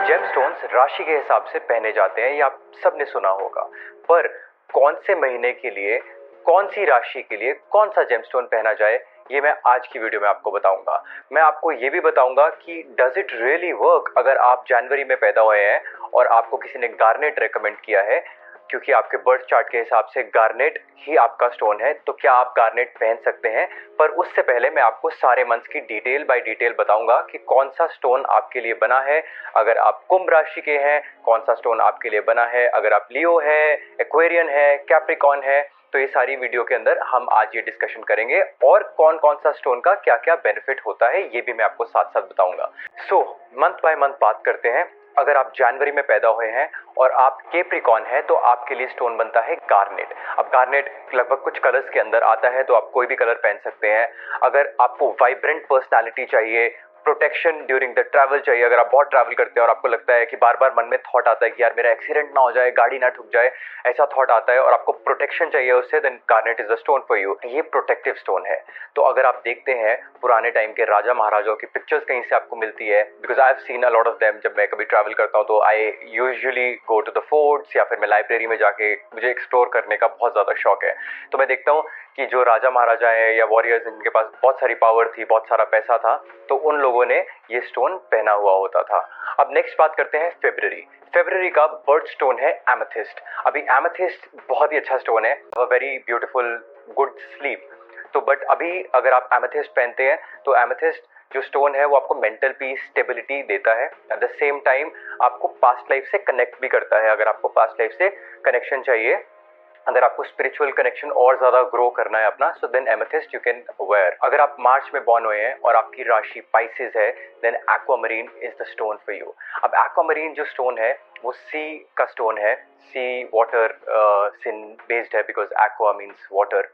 Gemstones राशि के हिसाब से पहने जाते हैं, ये आप सबने सुना होगा। पर कौन से महीने के लिए, कौन सी राशि के लिए कौन सा जेमस्टोन पहना जाए, ये मैं आज की वीडियो में आपको बताऊंगा। मैं आपको ये भी बताऊंगा कि डज इट रियली वर्क अगर आप जनवरी में पैदा हुए हैं और आपको किसी ने गार्नेट रेकमेंड किया है, क्योंकि आपके बर्थ चार्ट के हिसाब से गार्नेट ही आपका स्टोन है, तो क्या आप गार्नेट पहन सकते हैं। पर उससे पहले मैं आपको सारे मंथ्स की डिटेल बाय डिटेल बताऊंगा कि कौन सा स्टोन आपके लिए बना है। अगर आप कुंभ राशि के हैं, कौन सा स्टोन आपके लिए बना है। अगर आप लियो है, एक्वेरियन है, कैप्रिकॉर्न है, तो ये सारी वीडियो के अंदर हम आज ये डिस्कशन करेंगे और कौन कौन सा स्टोन का क्या क्या बेनिफिट होता है ये भी मैं आपको साथ साथ बताऊंगा। सो मंथ बाय मंथ बात करते हैं। अगर आप जनवरी में पैदा हुए हैं और आप कैप्रिकॉर्न हैं तो आपके लिए स्टोन बनता है गार्नेट। अब गार्नेट लगभग कुछ कलर्स के अंदर आता है, तो आप कोई भी कलर पहन सकते हैं। अगर आपको वाइब्रेंट पर्सनालिटी चाहिए, प्रोटेक्शन ड्यूरिंग द ट्रैवल चाहिए, अगर आप बहुत ट्रैवल करते हैं और आपको लगता है कि बार बार मन में थॉट आता है कि यार मेरा एक्सीडेंट ना हो जाए, गाड़ी ना ठुक जाए, ऐसा थॉट आता है और आपको प्रोटेक्शन चाहिए उससे, then garnet is the stone for you. ये प्रोटेक्टिव स्टोन है। तो अगर आप देखते हैं पुराने टाइम के राजा महाराजाओं की पिक्चर्स कहीं से आपको मिलती है, because I have seen a lot of them. जब मैं कभी ट्रैवल करता हूँ तो I usually go to the forts या फिर मैं लाइब्रेरी में जाके, मुझे एक्सप्लोर करने का बहुत ज़्यादा शौक है। तो मैं देखता हूँ कि जो राजा महाराजा हैं या वॉरियर्स जिनके पास बहुत सारी पावर थी, बहुत सारा पैसा था, तो उन लोगों ने ये स्टोन पहना हुआ होता था। अब नेक्स्ट बात करते हैं फेब्रुअरी। फेब्रुअरी का बर्थ स्टोन है एमेथिस्ट। अभी एमेथिस्ट बहुत ही अच्छा स्टोन है, वेरी ब्यूटीफुल, गुड स्लीप। तो बट अभी अगर आप एमेथिस्ट पहनते हैं तो एमेथिस्ट जो स्टोन है वो आपको मेंटल पीस, स्टेबिलिटी देता है। एट द सेम टाइम आपको पास्ट लाइफ से कनेक्ट भी करता है। अगर आपको पास्ट लाइफ से कनेक्शन चाहिए, अगर आपको स्पिरिचुअल कनेक्शन और ज़्यादा ग्रो करना है अपना, so then amethyst you can wear. अगर आप मार्च में बॉर्न हुए हैं और आपकी राशि पाइसेस है, then aquamarine is the stone for you. अब एक्वामरीन जो स्टोन है वो सी का स्टोन है, सी वाटर से बेस्ड है, because aqua means water.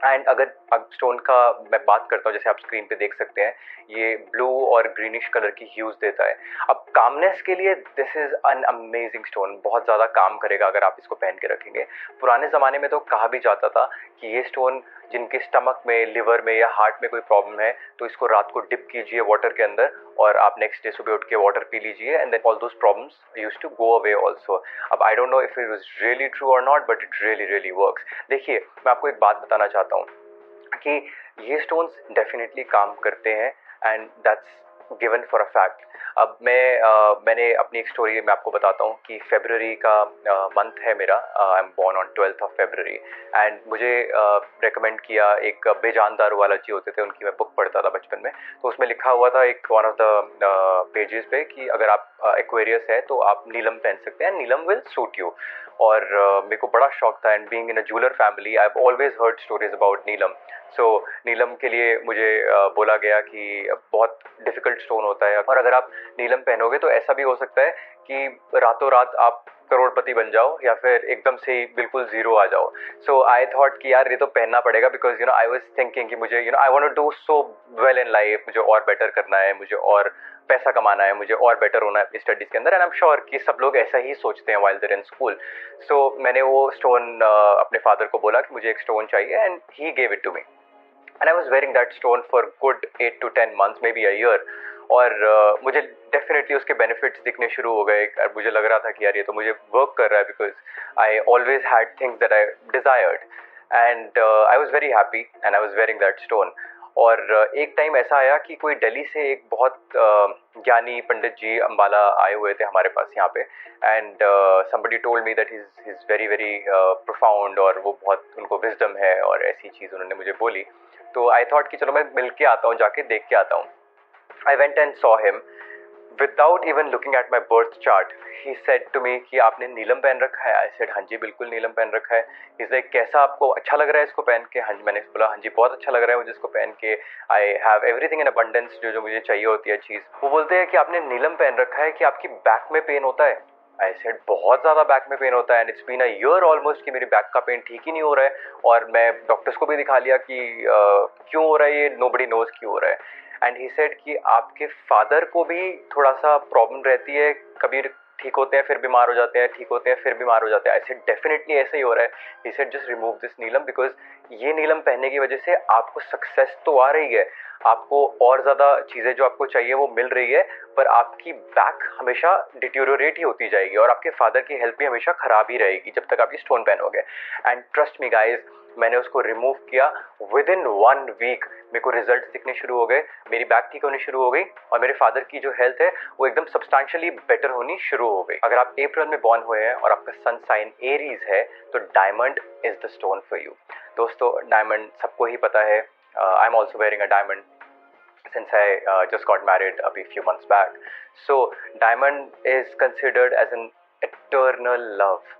And अगर स्टोन का मैं बात करता हूँ, जैसे आप स्क्रीन पे देख सकते हैं, ये ब्लू और ग्रीनिश कलर की ह्यूज देता है। अब कामनेस के लिए this is an amazing stone, बहुत ज़्यादा काम करेगा अगर आप इसको पहन के रखेंगे। पुराने ज़माने में तो कहा भी जाता था कि ये स्टोन जिनके स्टमक में, लिवर में या हार्ट में कोई प्रॉब्लम है, तो इसको रात को डिप कीजिए वाटर के अंदर और आप नेक्स्ट डे सुबह उठ के वाटर पी लीजिए, and then all those problems used to go away also. अब I don't know if it was really true or not, but it really really works. देखिए, मैं आपको एक बात बताना चाहता हूँ कि ये स्टोन्स डेफिनेटली काम करते हैं, and that's given for a fact. अब मैंने अपनी एक स्टोरी मैं आपको बताता हूँ कि फेब्रुअरी का मंथ है मेरा। I am born on 12th of February, and मुझे रेकमेंड किया, एक बेजान दारू वाला जी होते थे, उनकी मैं बुक पढ़ता था बचपन में, तो उसमें लिखा हुआ था एक वन ऑफ द पेजेस पे कि अगर आप एक्वेरियस है तो आप नीलम पहन सकते हैं, नीलम विल सूट यू। और मेरे को बड़ा शौक था, and being in a jeweller family I have always heard stories about neelam. So नीलम के लिए मुझे बोला गया कि बहुत डिफिकल्ट स्टोन होता है, और अगर आप नीलम पहनोगे तो ऐसा भी हो सकता है कि रातों रात आप करोड़पति बन जाओ या फिर एकदम से ही बिल्कुल जीरो आ जाओ। सो आई थॉट कि यार ये तो पहनना पड़ेगा, बिकॉज आई वाज थिंकिंग कि मुझे I want to do so well in life, मुझे और बेटर करना है, मुझे और पैसा कमाना है, मुझे और बेटर होना है स्टडीज के अंदर, एंड आई एम श्योर कि सब लोग ऐसा ही सोचते हैं व्हाइल देयर इन स्कूल। सो मैंने वो स्टोन अपने फादर को बोला कि मुझे एक स्टोन चाहिए, and he gave it to me, and I was wearing that stone for good 8 to 10 months, maybe a year. और मुझे डेफिनेटली उसके बेनिफिट्स दिखने शुरू हो गए, और मुझे लग रहा था कि यार ये तो मुझे वर्क कर रहा है, because I always had things that I desired, and I was very happy and I was wearing that stone. और एक टाइम ऐसा आया कि कोई दिल्ली से एक बहुत ज्ञानी पंडित जी अम्बाला आए हुए थे हमारे पास यहाँ पे, and somebody told me that he's very very profound, और वो बहुत, उनको विजडम है, और ऐसी चीज़ उन्होंने मुझे बोली। तो आई थॉट कि चलो मैं मिल के आता हूँ, जाके देख के आता हूँ। I went and saw him without even looking at my birth chart. He said to me कि आपने नीलम पहन रखा है। आई सेड हाँ जी बिल्कुल नीलम पहन रखा है। इज लाइक कैसा, आपको अच्छा लग रहा है इसको पहन के? हाँ जी। मैंने बोला हाँ जी बहुत अच्छा लग रहा है मुझे इसको पहन के, I have everything in abundance, जो जो मुझे चाहिए होती है चीज़। वो बोलते हैं कि आपने नीलम पहन रखा है कि आपकी बैक में पेन होता है? आई सेड बहुत ज़्यादा बैक में पेन होता है, and it's been a year almost कि मेरी बैक का पेन ठीक ही नहीं हो रहा है, और मैं डॉक्टर्स को भी दिखा लिया कि क्यों हो रहा है ये, नोबडी नोज क्यों हो रहा है। एंड ही सेड कि आपके फादर को भी थोड़ा सा प्रॉब्लम रहती है, कभी ठीक होते हैं फिर बीमार हो जाते हैं, ठीक होते हैं फिर बीमार हो जाते हैं। आई सेड डेफिनेटली ऐसे ही हो रहा है। He said just remove this Neelam, because ये नीलम पहनने की वजह से आपको सक्सेस तो आ रही है, आपको और ज़्यादा चीज़ें जो आपको चाहिए वो मिल रही है, पर आपकी बैक हमेशा डिट्यूरोरेट ही होती जाएगी और आपके फादर की हेल्थ भी हमेशा ख़राब ही रहेगी जब तक आप ये स्टोन पहनोगे। एंड ट्रस्ट मी गाइज, मैंने उसको रिमूव किया, विद इन 1 वीक मेरे को रिजल्ट दिखने शुरू हो गए, मेरी बैक ठीक होनी शुरू हो गई और मेरे फादर की जो हेल्थ है वो एकदम सब्सटैंशियली बेटर होनी शुरू हो गई। अगर आप अप्रैल में बॉर्न हुए हैं और आपका सन साइन एरीज है तो diamond is the stone for you. दोस्तों, डायमंड सबको ही पता है, I am also wearing a diamond since I just got married a few months back. So diamond is considered as an eternal love.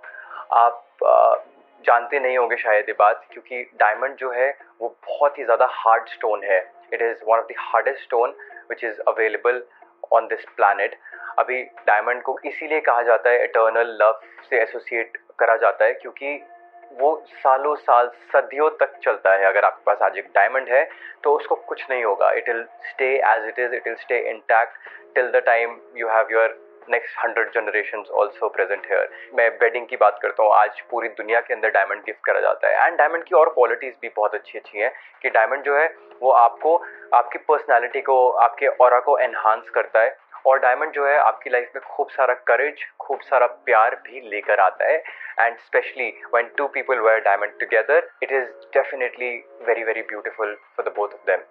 आप जानते नहीं होंगे शायद ये बात, क्योंकि डायमंड जो है वो बहुत ही ज़्यादा हार्ड स्टोन है। It is one of the hardest stone which is available on this planet. अभी डायमंड को इसीलिए कहा जाता है इटर्नल लव से एसोसिएट करा जाता है, क्योंकि वो सालों साल सदियों तक चलता है। अगर आपके पास आज एक डायमंड है तो उसको कुछ नहीं होगा, it will stay as it is, it will stay intact till the time you have your next 100 generations also present here. मैं वेडिंग की बात करता हूँ, आज पूरी दुनिया के अंदर डायमंड गिफ्ट करा जाता है। एंड डायमंड की और क्वालिटीज़ भी बहुत अच्छी अच्छी हैं कि डायमंड जो है वो आपको आपकी पर्सनैलिटी को, आपके ऑरा को एनहांस करता है, और डायमंड जो है आपकी लाइफ में खूब सारा करेज, खूब सारा प्यार भी लेकर आता है। And specially when 2 people wear diamond together, it is definitely very very beautiful for the both of them.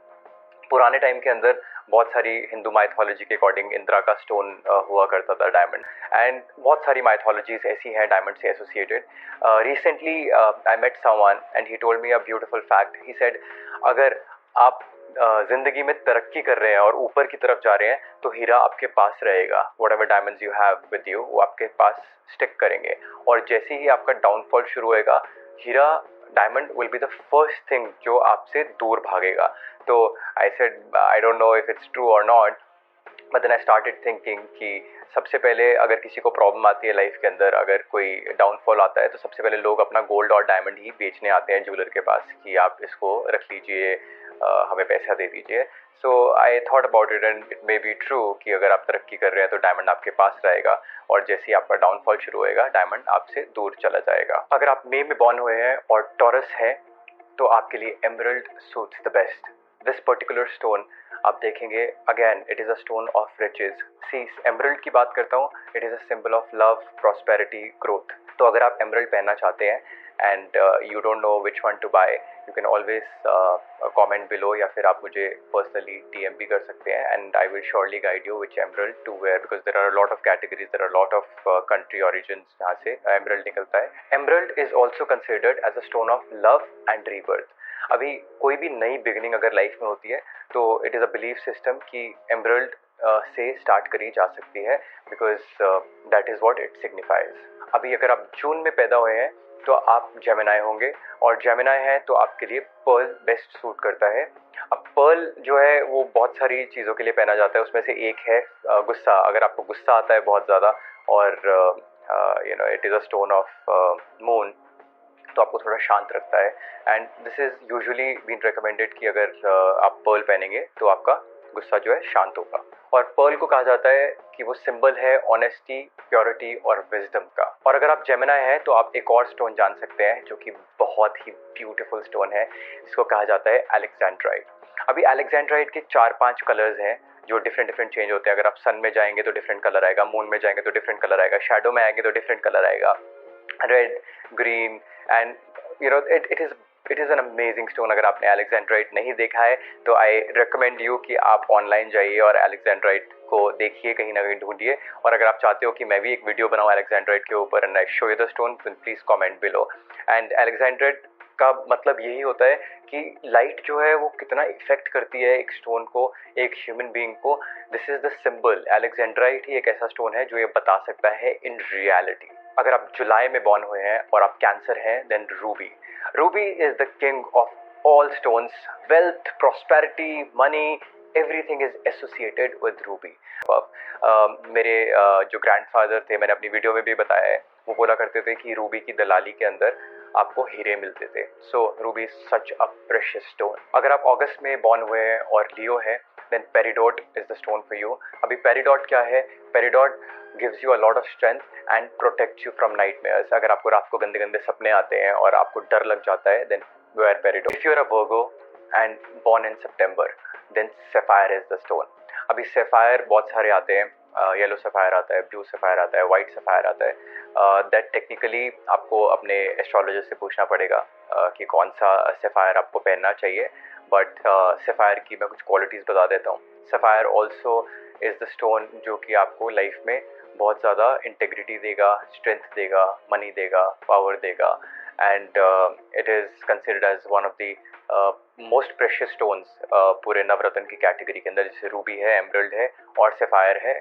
पुराने टाइम के अंदर बहुत सारी हिंदू माइथोलॉजी के अकॉर्डिंग इंदिरा का स्टोन हुआ करता था डायमंड, एंड बहुत सारी माइथोलॉजीज ऐसी हैं डायमंड से associated. Recently I met someone and he told me a beautiful fact. He said, अगर आप जिंदगी में तरक्की कर रहे हैं और ऊपर की तरफ जा रहे हैं तो हीरा आपके पास रहेगा। What ever diamonds you have with you वो आपके पास स्टिक करेंगे, और जैसे ही आपका डाउनफॉल शुरू होएगा, हीरा diamond will be the first thing जो आपसे दूर भागेगा। तो I said, I don't know if it's true or not, but then I started thinking कि सबसे पहले अगर किसी को प्रॉब्लम आती है लाइफ के अंदर, अगर कोई डाउनफॉल आता है, तो सबसे पहले लोग अपना गोल्ड और डायमंड ही बेचने आते हैं ज्वेलर के पास कि आप इसको रख लीजिए, हमें पैसा दे दीजिए। So I thought about it and it may be true कि अगर आप तरक्की कर रहे हैं तो डायमंड आपके पास रहेगा, और जैसे ही आपका डाउनफॉल शुरू होएगा डायमंड आपसे दूर चला जाएगा। अगर आप मई में बॉर्न हुए हैं और टॉरस हैं तो आपके लिए emerald suits the best. This particular stone आप देखेंगे, again it is a stone of riches. See, emerald की बात करता हूँ, it is a symbol of love, prosperity, growth. तो अगर आप एमरल्ड पहनना चाहते हैं and you don't know which one to buy, you can always comment below, या फिर आप मुझे पर्सनली डीएम भी कर सकते हैं, and I will surely guide you which emerald to wear, because there are lot of categories, there are lot of country origin जहाँ से एमरल्ड निकलता है। Emerald is also considered as a stone of love and rebirth. अभी कोई भी नई beginning अगर life में होती है तो it is a belief system कि एमरल्ड से स्टार्ट करी जा सकती है, because that is what it signifies. अभी अगर आप जून में पैदा हुए हैं तो आप जेमिनाई होंगे, और जेमिनाई है तो आपके लिए पर्ल बेस्ट सूट करता है। अब पर्ल जो है वो बहुत सारी चीज़ों के लिए पहना जाता है, उसमें से एक है गुस्सा। अगर आपको गुस्सा आता है बहुत ज़्यादा, और you know it is a stone of moon, तो आपको थोड़ा शांत रखता है। And this is usually been recommended कि अगर आप पर्ल पहनेंगे तो आपका गुस्सा जो है शांत होगा। और पर्ल को कहा जाता है कि वो सिंबल है ऑनेस्टी, प्योरिटी और विजडम का। और अगर आप जेमिनाई हैं तो आप एक और स्टोन जान सकते हैं जो कि बहुत ही ब्यूटीफुल स्टोन है, इसको कहा जाता है एलेक्जेंड्राइट। अभी एलेक्जेंड्राइट के 4-5 कलर्स हैं जो डिफरेंट चेंज होते हैं। अगर आप सन में जाएंगे तो डिफरेंट कलर आएगा, मून में जाएंगे तो डिफरेंट कलर आएगा, शैडो में आएंगे तो डिफरेंट कलर आएगा, red, green, and you know it is an amazing stone. अगर आपने एलेक्जेंड्राइट नहीं देखा है तो आई रिकमेंड यू कि आप ऑनलाइन जाइए और एलेक्जेंड्राइट को देखिए, कहीं ना कहीं ढूंढिए। और अगर आप चाहते हो कि मैं भी एक वीडियो बनाऊँ एलेक्जेंड्राइट के ऊपर and I show you the stone, please comment below. And alexandrite का मतलब यही होता है कि लाइट जो है वो कितना इफेक्ट करती है एक स्टोन को, एक ह्यूमन बीइंग को। This is the symbol. Alexandrite ही एक ऐसा स्टोन है जो ये बता सकता है इन रियलिटी। अगर आप जुलाई में बॉर्न हुए हैं और आप कैंसर हैं, then ruby. Ruby is the king of all stones. Wealth, prosperity, money, everything is associated with ruby. मेरे जो ग्रैंडफादर थे, मैंने अपनी वीडियो में भी बताया है, वो बोला करते थे कि रूबी की दलाली के अंदर आपको हीरे मिलते थे। So ruby is such a precious stone. अगर आप अगस्त में बॉर्न हुए हैं और लियो है, then peridot is the stone for you. अभी पेरिडोट क्या है? Peridot gives you a lot of strength and protects you from nightmares. अगर आपको रात को गंदे गंदे सपने आते हैं और आपको डर लग जाता है, then wear peridot. If you are a Virgo, and born in September, then sapphire is the stone. अभी sapphire बहुत सारे आते हैं, येलो sapphire आता है, ब्लू sapphire आता है, वाइट sapphire आता है. दैट टेक्निकली आपको अपने एस्ट्रोलॉजर से पूछना पड़ेगा कि कौन सा sapphire आपको पहनना चाहिए. बट sapphire की मैं कुछ क्वालिटीज़ बता देता हूँ. sapphire also is the stone जो कि आपको लाइफ में बहुत ज़्यादा इंटेग्रिटी देगा, स्ट्रेंथ देगा, मनी देगा, पावर देगा. And it is considered as one of the most precious stones पूरे नवरत्न की कैटेगरी के अंदर, जैसे रूबी है, एमरल्ड है और सफ़ायर है.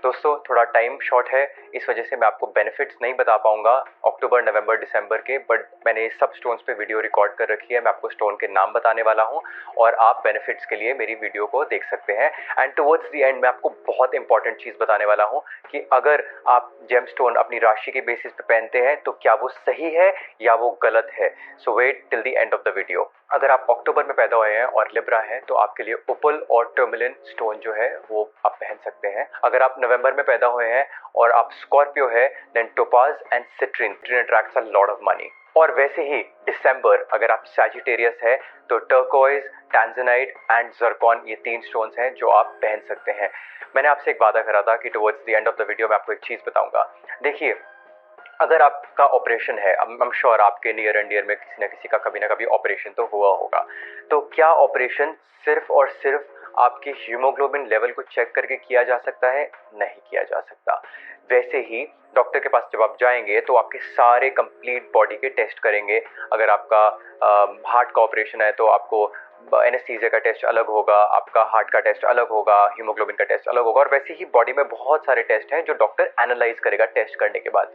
दोस्तों थोड़ा टाइम शॉर्ट है, इस वजह से मैं आपको बेनिफिट्स नहीं बता पाऊंगा अक्टूबर, नवंबर, दिसंबर के. बट मैंने सब स्टोन्स पे वीडियो रिकॉर्ड कर रखी है. मैं आपको स्टोन के नाम बताने वाला हूं और आप बेनिफिट्स के लिए मेरी वीडियो को देख सकते हैं. एंड टुवर्ड्स द एंड मैं आपको बहुत इंपॉर्टेंट चीज़ बताने वाला हूं कि अगर आप जेम स्टोन अपनी राशि के बेसिस पे पहनते हैं तो क्या वो सही है या वो गलत है. So wait till the end of the video. अगर आप अक्टूबर में पैदा हुए हैं और लिब्रा हैं तो आपके लिए ओपल और टर्मलिन स्टोन जो है वो आप पहन सकते हैं. अगर आप नवंबर में पैदा हुए हैं और आप स्कॉर्पियो है, then topaz and citrine attracts a lot of money. और वैसे ही दिसंबर अगर आप सैजिटेरियस है तो टर्कोइज, टैंजनाइट एंड जर्कॉन, ये 3 स्टोन्स हैं जो आप पहन सकते हैं. मैंने आपसे एक वादा करा था कि towards the end of the video मैं आपको एक चीज़ बताऊंगा. देखिए, अगर आपका ऑपरेशन है, आई एम श्योर आपके नियर एंड डियर में किसी न किसी का कभी ना कभी ऑपरेशन तो हुआ होगा. तो क्या ऑपरेशन सिर्फ और सिर्फ आपके हीमोग्लोबिन लेवल को चेक करके किया जा सकता है? नहीं किया जा सकता. वैसे ही डॉक्टर के पास जब आप जाएंगे तो आपके सारे कंप्लीट बॉडी के टेस्ट करेंगे. अगर आपका हार्ट का ऑपरेशन है तो आपको एनेस्थीसिया का टेस्ट अलग होगा, आपका हार्ट का टेस्ट अलग होगा, हीमोग्लोबिन का टेस्ट अलग होगा. और वैसे ही बॉडी में बहुत सारे टेस्ट हैं जो डॉक्टर एनालाइज करेगा टेस्ट करने के बाद.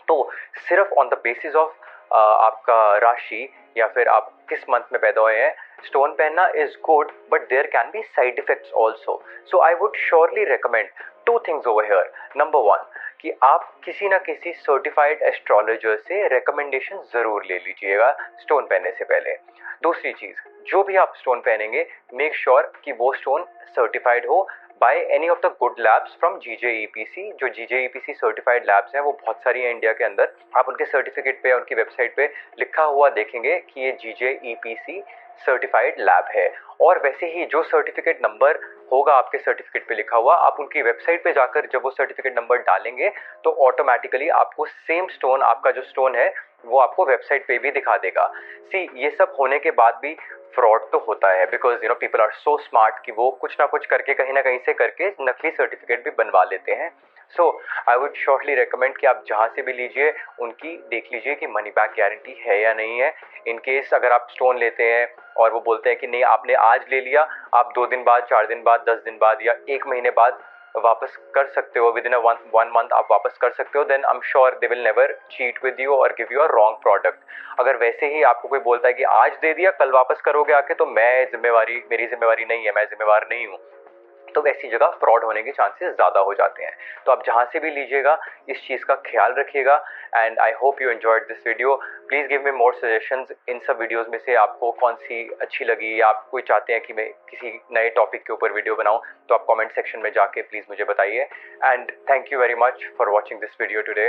तो सिर्फ ऑन द बेसिस ऑफ आपका राशि या फिर आप किस मंथ में पैदा हुए हैं स्टोन पहनना is good, but there can be side effects also. So I would surely recommend 2 things over here. Number 1 कि आप किसी ना किसी सर्टिफाइड एस्ट्रोलॉजर से रिकमेंडेशन ज़रूर ले लीजिएगा स्टोन पहनने से पहले. दूसरी चीज़, जो भी आप स्टोन पहनेंगे मेक श्योर कि वो स्टोन सर्टिफाइड हो by any of the good labs from GJEPC. जो GJEPC सर्टिफाइड लैब्स हैं वो बहुत सारी हैं इंडिया के अंदर. आप उनके सर्टिफिकेट पे, उनकी वेबसाइट पे लिखा हुआ देखेंगे कि ये GJEPC सर्टिफाइड लैब है. और वैसे ही जो सर्टिफिकेट नंबर होगा आपके सर्टिफिकेट पे लिखा हुआ, आप उनकी वेबसाइट पे जाकर जब वो सर्टिफिकेट नंबर डालेंगे तो ऑटोमेटिकली आपको सेम स्टोन, आपका जो स्टोन है वो आपको वेबसाइट पे भी दिखा देगा. सी, ये सब होने के बाद भी फ्रॉड तो होता है, because you know people are so smart कि वो कुछ ना कुछ करके, कहीं ना कहीं से करके नकली सर्टिफिकेट भी बनवा लेते हैं. सो आई वुड श्योरली रिकमेंड कि आप जहाँ से भी लीजिए उनकी देख लीजिए कि मनी बैक गारंटी है या नहीं है. इन केस अगर आप स्टोन लेते हैं और वो बोलते हैं कि नहीं आपने आज ले लिया, आप 2 दिन बाद, 4 दिन बाद, 10 दिन बाद या 1 महीने बाद वापस कर सकते हो, विद इन वन मंथ आप वापस कर सकते हो, then I am sure they will never cheat with you or give you a wrong product. अगर वैसे ही आपको कोई बोलता है कि आज दे दिया कल वापस करोगे आके, तो मेरी जिम्मेवारी नहीं है, मैं जिम्मेवार नहीं हूँ, तो ऐसी जगह फ्रॉड होने के चांसेस ज़्यादा हो जाते हैं. तो आप जहाँ से भी लीजिएगा इस चीज़ का ख्याल रखिएगा. And I hope you enjoyed this video. Please give me more suggestions. इन सब वीडियोस में से आपको कौन सी अच्छी लगी या आप कोई चाहते हैं कि मैं किसी नए टॉपिक के ऊपर वीडियो बनाऊं, तो आप कमेंट सेक्शन में जाके प्लीज़ मुझे बताइए. And thank you very much for watching this video today.